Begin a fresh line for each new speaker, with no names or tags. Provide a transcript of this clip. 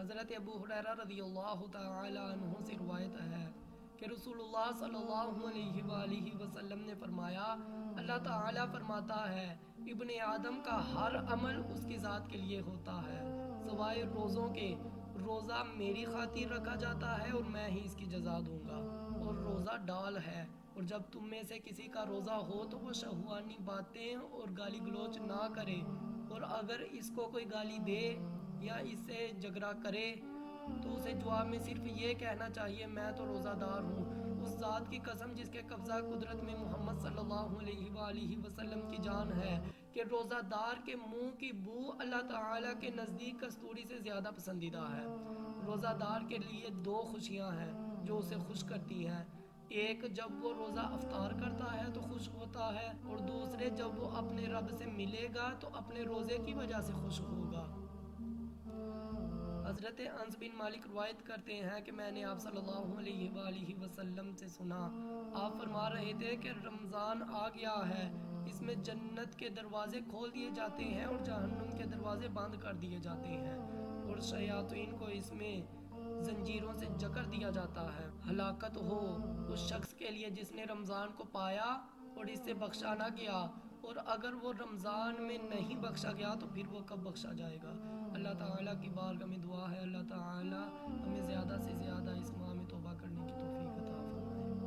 حضرت ابو ہریرہ رضی اللہ تعالی عنہ سے روایت ہے کہ رسول اللہ صلی اللہ علیہ وآلہ وسلم نے فرمایا، اللہ تعالیٰ فرماتا ہے ابن آدم کا ہر عمل اس کی ذات کے لیے ہوتا ہے سوائے روزوں کے۔ روزہ میری خاطر رکھا جاتا ہے اور میں ہی اس کی جزا دوں گا، اور روزہ ڈال ہے، اور جب تم میں سے کسی کا روزہ ہو تو وہ شہوانی باتیں اور گالی گلوچ نہ کرے، اور اگر اس کو کوئی گالی دے یا اس سے جھگڑا کرے تو اسے جواب میں صرف یہ کہنا چاہیے، میں تو روزہ دار ہوں۔ اس ذات کی قسم جس کے قبضہ قدرت میں محمد صلی اللہ علیہ وآلہ وسلم کی جان ہے کہ روزہ دار کے منہ کی بو اللہ تعالیٰ کے نزدیک کستوری سے زیادہ پسندیدہ ہے۔ روزہ دار کے لیے دو خوشیاں ہیں جو اسے خوش کرتی ہیں، ایک جب وہ روزہ افطار کرتا ہے تو خوش ہوتا ہے، اور دوسرے جب وہ اپنے رب سے ملے گا تو اپنے روزے کی وجہ سے خوش ہوگا۔ حضرت انس بن مالک روایت کرتے ہیں کہ میں نے آپ صلی اللہ علیہ وآلہ وسلم سے سنا، آپ فرما رہے تھے کہ رمضان آ گیا ہے، اس میں جنت کے دروازے کھول دیے جاتے ہیں اور جہنم کے دروازے بند کر دیے جاتے ہیں، اور شیاطین کو اس میں زنجیروں سے جکڑ دیا جاتا ہے۔ ہلاکت ہو اس شخص کے لیے جس نے رمضان کو پایا اور اس سے بخشا نہ گیا، اور اگر وہ رمضان میں نہیں بخشا گیا تو پھر وہ کب بخشا جائے گا۔ اللہ تعالیٰ کی بارگاہ میں دعا ہے اللہ تعالیٰ ہمیں زیادہ سے زیادہ اس